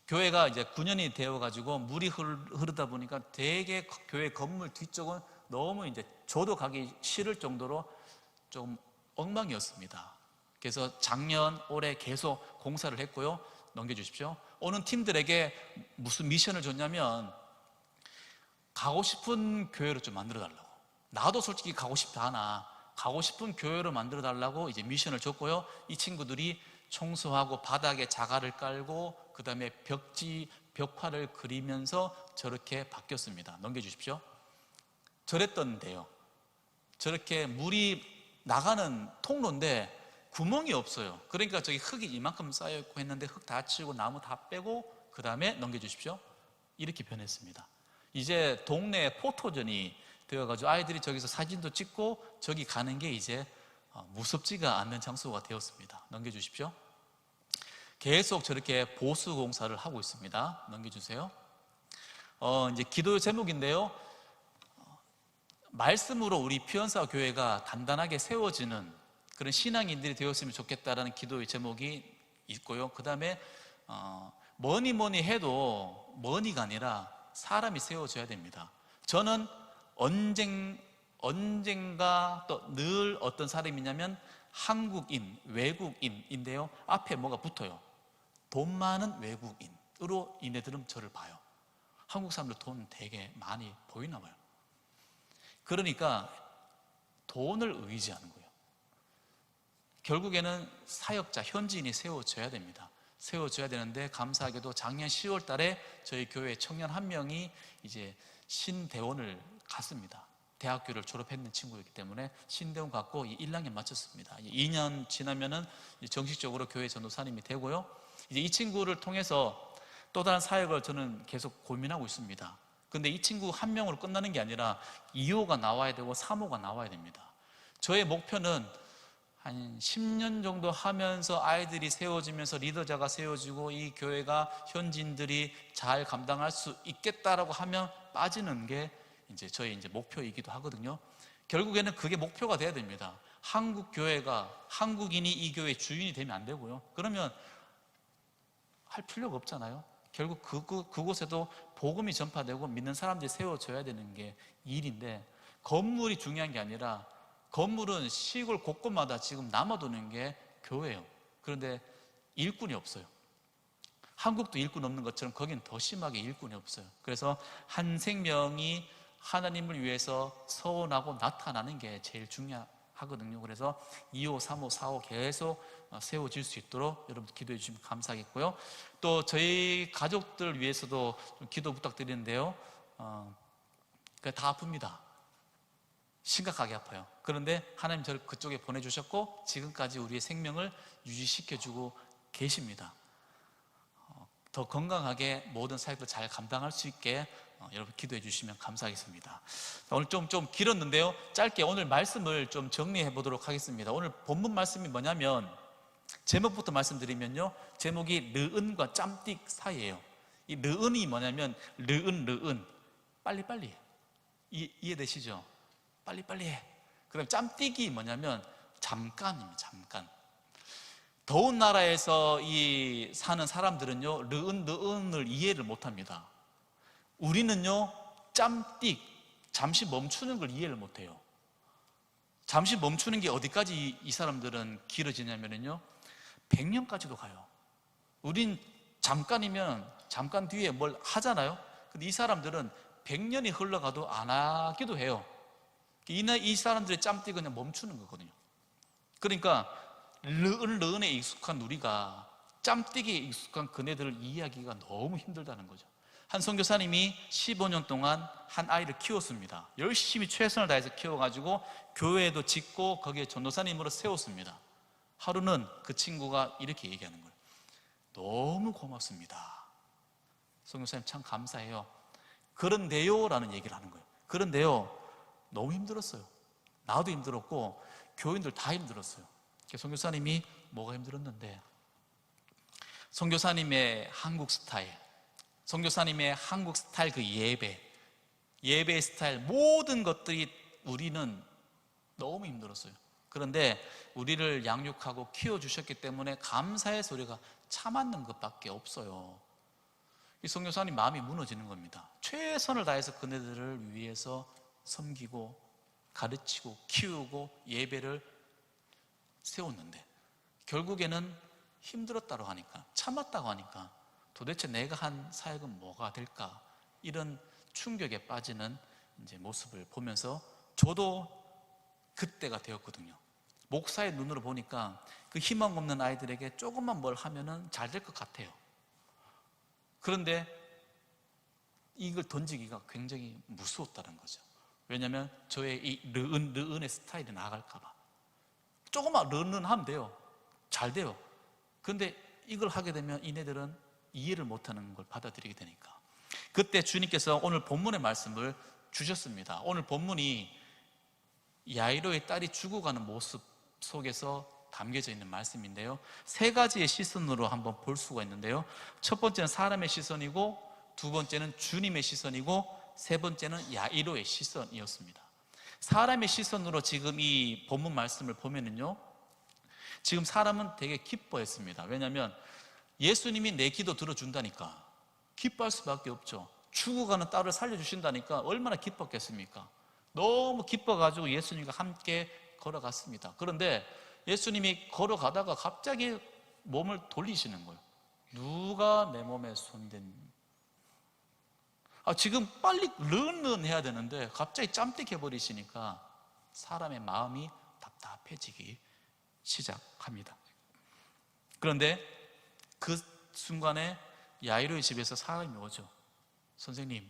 교회가 이제 9년이 되어가지고 물이 흐르다 보니까 되게 교회 건물 뒤쪽은 너무 이제 저도 가기 싫을 정도로 좀 엉망이었습니다. 그래서 작년, 올해 계속 공사를 했고요. 넘겨주십시오. 오는 팀들에게 무슨 미션을 줬냐면 가고 싶은 교회로 좀 만들어 달라고. 나도 솔직히 가고 싶다 하나 가고 싶은 교회로 만들어 달라고 이제 미션을 줬고요. 이 친구들이 청소하고 바닥에 자갈을 깔고 그 다음에 벽화를 그리면서 저렇게 바뀌었습니다. 넘겨주십시오. 저랬던데요. 저렇게 물이 나가는 통로인데 구멍이 없어요. 그러니까 저기 흙이 이만큼 쌓여있고 했는데 흙 다 치우고 나무 다 빼고 그 다음에 넘겨주십시오. 이렇게 변했습니다. 이제 동네 포토전이 되어가지고 아이들이 저기서 사진도 찍고 저기 가는 게 이제 무섭지가 않는 장소가 되었습니다. 넘겨주십시오. 계속 저렇게 보수 공사를 하고 있습니다. 넘겨주세요. 이제 기도 제목인데요. 말씀으로 우리 피언사 교회가 단단하게 세워지는 그런 신앙인들이 되었으면 좋겠다라는 기도의 제목이 있고요. 그 다음에 뭐니 해도 머니가 아니라 사람이 세워져야 됩니다. 저는 언젠가 또 늘 어떤 사람이냐면 한국인, 외국인인데요. 앞에 뭐가 붙어요. 돈 많은 외국인으로 이네들은 저를 봐요. 한국 사람들 돈 되게 많이 보이나 봐요. 그러니까 돈을 의지하는 거예요. 결국에는 사역자, 현지인이 세워져야 됩니다. 세워져야 되는데 감사하게도 작년 10월 달에 저희 교회 청년 한 명이 이제 신대원을 갔습니다. 대학교를 졸업했는 친구이기 때문에 신대원 갔고 1학년 마쳤습니다. 2년 지나면은 정식적으로 교회 전도사님이 되고요. 이제 이 친구를 통해서 또 다른 사역을 저는 계속 고민하고 있습니다. 근데 이 친구 한 명으로 끝나는 게 아니라 2호가 나와야 되고 3호가 나와야 됩니다. 저의 목표는 한 10년 정도 하면서 아이들이 세워지면서 리더자가 세워지고 이 교회가 현지인들이 잘 감당할 수 있겠다라고 하면 빠지는 게 이제 저의 이제 목표이기도 하거든요. 결국에는 그게 목표가 돼야 됩니다. 한국 교회가 한국인이 이 교회의 주인이 되면 안 되고요. 그러면 할 필요가 없잖아요. 결국 그곳에도 복음이 전파되고 믿는 사람들이 세워져야 되는 게 일인데 건물이 중요한 게 아니라 건물은 시골 곳곳마다 지금 남아도는 게 교회예요. 그런데 일꾼이 없어요. 한국도 일꾼 없는 것처럼 거기는 더 심하게 일꾼이 없어요. 그래서 한 생명이 하나님을 위해서 서원하고 나타나는 게 제일 중요하거든요. 그래서 2호, 3호, 4호 계속 세워질 수 있도록 여러분 기도해 주시면 감사하겠고요. 또 저희 가족들 위해서도 좀 기도 부탁드리는데요. 다 아픕니다. 심각하게 아파요. 그런데 하나님 저를 그쪽에 보내주셨고 지금까지 우리의 생명을 유지시켜주고 계십니다. 더 건강하게 모든 사역을 잘 감당할 수 있게 여러분 기도해 주시면 감사하겠습니다. 오늘 좀 길었는데요. 짧게 오늘 말씀을 좀 정리해 보도록 하겠습니다. 오늘 본문 말씀이 뭐냐면 제목부터 말씀드리면요. 제목이 르은과 짬띡 사이예요. 이 르은이 뭐냐면 르은 빨리빨리 이해되시죠? 빨리빨리 해. 그 다음에 짬띡이 뭐냐면 잠깐입니다. 잠깐. 더운 나라에서 사는 사람들은요 르은을 이해를 못합니다. 우리는요 짬띡 잠시 멈추는 걸 이해를 못해요. 잠시 멈추는 게 어디까지 이 사람들은 길어지냐면요 100년까지도 가요. 우린 잠깐이면 잠깐 뒤에 뭘 하잖아요. 근데 이 사람들은 100년이 흘러가도 안 하기도 해요. 이 사람들의 짬띡은 그냥 멈추는 거거든요. 그러니까 르은에 익숙한 우리가 짬뛰기에 익숙한 그네들을 이해하기가 너무 힘들다는 거죠. 한 선교사님이 15년 동안 한 아이를 키웠습니다. 열심히 최선을 다해서 키워가지고 교회도 짓고 거기에 전도사님으로 세웠습니다. 하루는 그 친구가 이렇게 얘기하는 거예요. 너무 고맙습니다. 선교사님 참 감사해요. 그런데요 라는 얘기를 하는 거예요. 그런데요 너무 힘들었어요. 나도 힘들었고 교인들 다 힘들었어요. 선교사님이 뭐가 힘들었는데 선교사님의 한국 스타일, 선교사님의 한국 스타일 그 예배 스타일 모든 것들이 우리는 너무 힘들었어요. 그런데 우리를 양육하고 키워주셨기 때문에 감사의 소리가 참았는 것밖에 없어요. 이 선교사님 마음이 무너지는 겁니다. 최선을 다해서 그네들을 위해서 섬기고 가르치고 키우고 예배를 세웠는데 결국에는 힘들었다고 하니까, 참았다고 하니까 도대체 내가 한 사역은 뭐가 될까, 이런 충격에 빠지는 이제 모습을 보면서 저도 그때가 되었거든요. 목사의 눈으로 보니까 그 희망 없는 아이들에게 조금만 뭘 하면은 잘 될 것 같아요. 그런데 이걸 던지기가 굉장히 무서웠다는 거죠. 왜냐하면 저의 이 르은의 스타일이 나갈까봐. 조금만 르은하면 돼요. 잘 돼요. 그런데 이걸 하게 되면 이네들은 이해를 못하는 걸 받아들이게 되니까. 그때 주님께서 오늘 본문의 말씀을 주셨습니다. 오늘 본문이 야이로의 딸이 죽어가는 모습 속에서 담겨져 있는 말씀인데요, 세 가지의 시선으로 한번 볼 수가 있는데요, 첫 번째는 사람의 시선이고, 두 번째는 주님의 시선이고, 세 번째는 야이로의 시선이었습니다. 사람의 시선으로 지금 이 본문 말씀을 보면은요, 지금 사람은 되게 기뻐했습니다. 왜냐하면 예수님이 내 기도 들어준다니까 기뻐할 수밖에 없죠. 죽어가는 딸을 살려주신다니까 얼마나 기뻤겠습니까? 너무 기뻐가지고 예수님과 함께 걸어갔습니다. 그런데 예수님이 걸어가다가 갑자기 몸을 돌리시는 거예요. 누가 내 몸에 손댄? 지금 빨리 르은르은 해야 되는데 갑자기 짬뜩해 버리시니까 사람의 마음이 답답해지기 시작합니다. 그런데 그 순간에 야이로의 집에서 사람이 오죠. 선생님,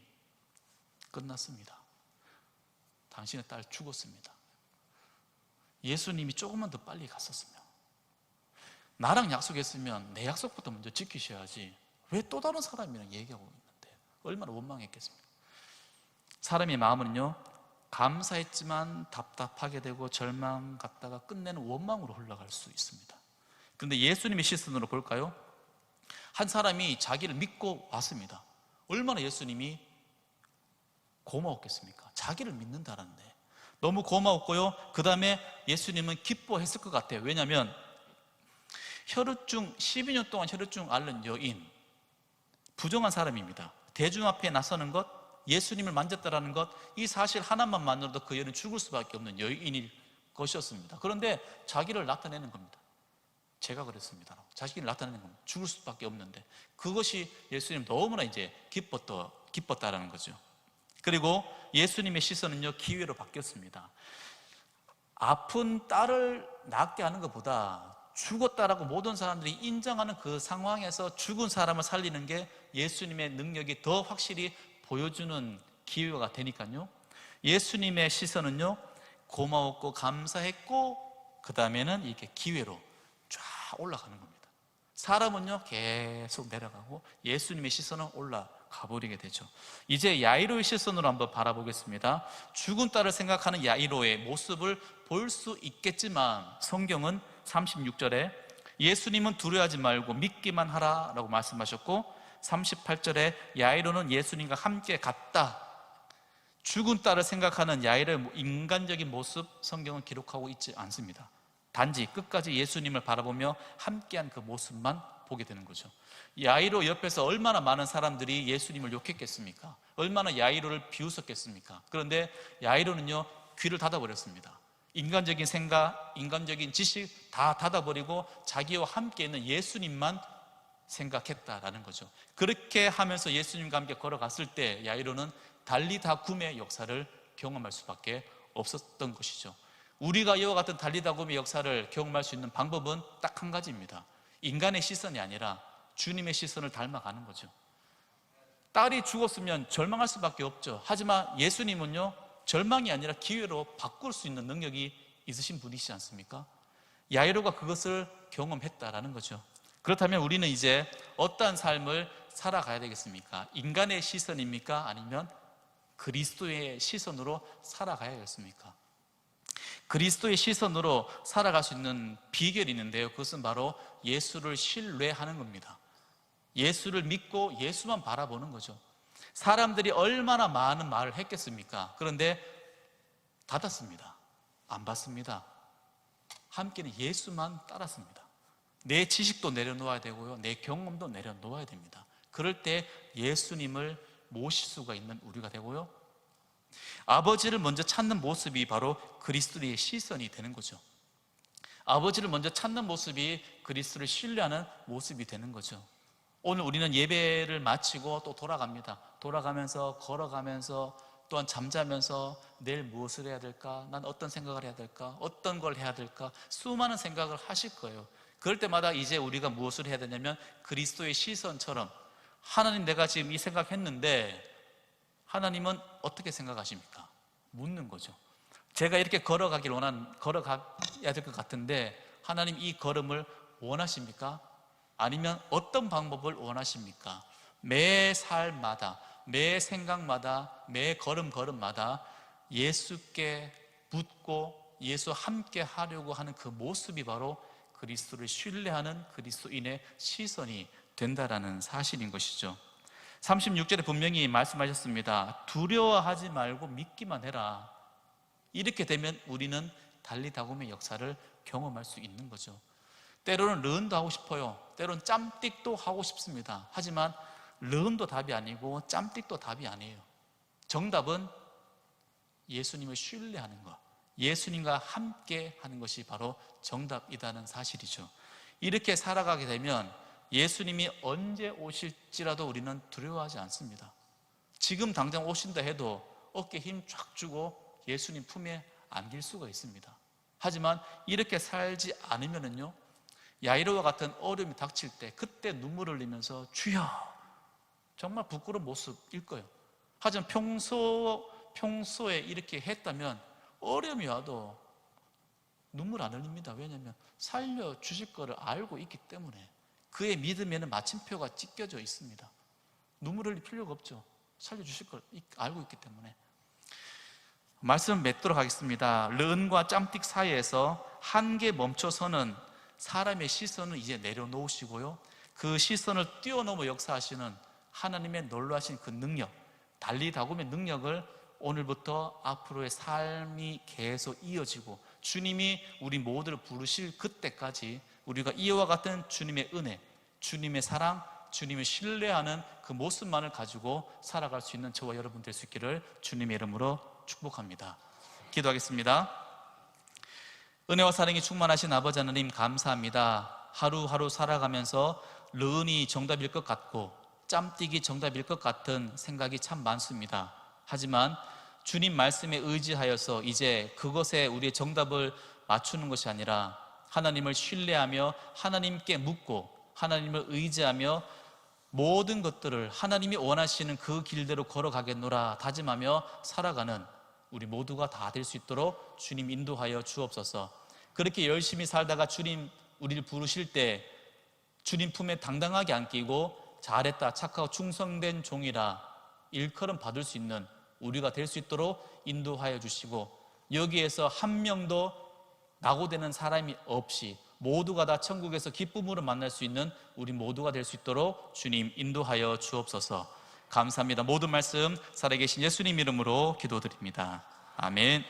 끝났습니다. 당신의 딸 죽었습니다. 예수님이 조금만 더 빨리 갔었으면, 나랑 약속했으면 내 약속부터 먼저 지키셔야지 왜 또 다른 사람이랑 얘기하고 있는데 얼마나 원망했겠습니까? 사람의 마음은요, 감사했지만 답답하게 되고 절망 갔다가 끝내는 원망으로 흘러갈 수 있습니다. 그런데 예수님의 시선으로 볼까요? 한 사람이 자기를 믿고 왔습니다. 얼마나 예수님이 고마웠겠습니까? 자기를 믿는다는데 너무 고마웠고요, 그 다음에 예수님은 기뻐했을 것 같아요. 왜냐하면 혈우증 12년 동안 혈우증 앓는 여인, 부정한 사람입니다. 대중 앞에 나서는 것, 예수님을 만졌다라는 것, 이 사실 하나만 만으로도 그 여인은 죽을 수밖에 없는 여인일 것이었습니다. 그런데 자기를 나타내는 겁니다. 제가 그랬습니다. 자기를 나타내는 겁니다. 죽을 수밖에 없는데 그것이 예수님 너무나 이제 기뻤다라는 거죠. 그리고 예수님의 시선은요, 기회로 바뀌었습니다. 아픈 딸을 낫게 하는 것보다 죽었다라고 모든 사람들이 인정하는 그 상황에서 죽은 사람을 살리는 게 예수님의 능력이 더 확실히 보여주는 기회가 되니까요, 예수님의 시선은요, 고마웠고 감사했고 그 다음에는 이렇게 기회로 쫙 올라가는 겁니다. 사람은요 계속 내려가고 예수님의 시선은 올라가 버리게 되죠. 이제 야이로의 시선으로 한번 바라보겠습니다. 죽은 딸을 생각하는 야이로의 모습을 볼 수 있겠지만 성경은 36절에 예수님은 두려워하지 말고 믿기만 하라 라고 말씀하셨고, 38절에 야이로는 예수님과 함께 갔다. 죽은 딸을 생각하는 야이로의 인간적인 모습 성경은 기록하고 있지 않습니다. 단지 끝까지 예수님을 바라보며 함께한 그 모습만 보게 되는 거죠. 야이로 옆에서 얼마나 많은 사람들이 예수님을 욕했겠습니까? 얼마나 야이로를 비웃었겠습니까? 그런데 야이로는요, 귀를 닫아버렸습니다. 인간적인 생각, 인간적인 지식 다 닫아버리고 자기와 함께 있는 예수님만 생각했다라는 거죠. 그렇게 하면서 예수님과 함께 걸어갔을 때 야이로는 달리다굼의 역사를 경험할 수밖에 없었던 것이죠. 우리가 이와 같은 달리다굼의 역사를 경험할 수 있는 방법은 딱 한 가지입니다. 인간의 시선이 아니라 주님의 시선을 닮아가는 거죠. 딸이 죽었으면 절망할 수밖에 없죠. 하지만 예수님은요, 절망이 아니라 기회로 바꿀 수 있는 능력이 있으신 분이시지 않습니까? 야이로가 그것을 경험했다라는 거죠. 그렇다면 우리는 이제 어떠한 삶을 살아가야 되겠습니까? 인간의 시선입니까? 아니면 그리스도의 시선으로 살아가야겠습니까? 그리스도의 시선으로 살아갈 수 있는 비결이 있는데요, 그것은 바로 예수를 신뢰하는 겁니다. 예수를 믿고 예수만 바라보는 거죠. 사람들이 얼마나 많은 말을 했겠습니까? 그런데 닫았습니다. 안 받습니다. 함께는 예수만 따랐습니다. 내 지식도 내려놓아야 되고요, 내 경험도 내려놓아야 됩니다. 그럴 때 예수님을 모실 수가 있는 우리가 되고요, 아버지를 먼저 찾는 모습이 바로 그리스도의 시선이 되는 거죠. 아버지를 먼저 찾는 모습이 그리스도를 신뢰하는 모습이 되는 거죠. 오늘 우리는 예배를 마치고 또 돌아갑니다. 돌아가면서, 걸어가면서, 또한 잠자면서 내일 무엇을 해야 될까? 난 어떤 생각을 해야 될까? 어떤 걸 해야 될까? 수많은 생각을 하실 거예요. 그럴 때마다 이제 우리가 무엇을 해야 되냐면 그리스도의 시선처럼, 하나님, 내가 지금 이 생각했는데 하나님은 어떻게 생각하십니까? 묻는 거죠. 제가 이렇게 걸어가야 될 것 같은데 하나님, 이 걸음을 원하십니까? 아니면 어떤 방법을 원하십니까? 매 삶마다, 매 생각마다, 매 걸음마다 예수께 묻고 예수 함께 하려고 하는 그 모습이 바로 그리스도를 신뢰하는 그리스도인의 시선이 된다라는 사실인 것이죠. 36절에 분명히 말씀하셨습니다. 두려워하지 말고 믿기만 해라. 이렇게 되면 우리는 달리다굼의 역사를 경험할 수 있는 거죠. 때로는 런도 하고 싶어요. 때로는 짬띡도 하고 싶습니다. 하지만 런도 답이 아니고 짬띡도 답이 아니에요. 정답은 예수님을 신뢰하는 것, 예수님과 함께 하는 것이 바로 정답이라는 사실이죠. 이렇게 살아가게 되면 예수님이 언제 오실지라도 우리는 두려워하지 않습니다. 지금 당장 오신다 해도 어깨에 힘 쫙 주고 예수님 품에 안길 수가 있습니다. 하지만 이렇게 살지 않으면요, 야이로와 같은 어려움이 닥칠 때 그때 눈물을 흘리면서 주여, 정말 부끄러운 모습일 거예요. 하지만 평소에 이렇게 했다면 어려움이 와도 눈물 안 흘립니다. 왜냐하면 살려주실 거를 알고 있기 때문에, 그의 믿음에는 마침표가 찍혀져 있습니다. 눈물 흘릴 필요가 없죠. 살려주실 걸 알고 있기 때문에. 말씀 맺도록 하겠습니다. 른과 짬띡 사이에서 한계 멈춰서는 사람의 시선을 이제 내려놓으시고요, 그 시선을 뛰어넘어 역사하시는 하나님의 놀라신 그 능력, 달리다굼의 능력을 오늘부터 앞으로의 삶이 계속 이어지고 주님이 우리 모두를 부르실 그때까지 우리가 이와 같은 주님의 은혜, 주님의 사랑, 주님을 신뢰하는 그 모습만을 가지고 살아갈 수 있는 저와 여러분 될 수 있기를 주님의 이름으로 축복합니다. 기도하겠습니다. 은혜와 사랑이 충만하신 아버지 하나님, 감사합니다. 하루하루 살아가면서 른이 정답일 것 같고 짬뛰기 정답일 것 같은 생각이 참 많습니다. 하지만 주님 말씀에 의지하여서 이제 그것에 우리의 정답을 맞추는 것이 아니라 하나님을 신뢰하며 하나님께 묻고 하나님을 의지하며 모든 것들을 하나님이 원하시는 그 길대로 걸어가겠노라 다짐하며 살아가는 우리 모두가 다 될 수 있도록 주님 인도하여 주옵소서. 그렇게 열심히 살다가 주님 우리를 부르실 때 주님 품에 당당하게 안기고 잘했다, 착하고 충성된 종이라 일컬음 받을 수 있는 우리가 될 수 있도록 인도하여 주시고, 여기에서 한 명도 낙오되는 사람이 없이 모두가 다 천국에서 기쁨으로 만날 수 있는 우리 모두가 될 수 있도록 주님 인도하여 주옵소서. 감사합니다. 모든 말씀 살아계신 예수님 이름으로 기도드립니다. 아멘.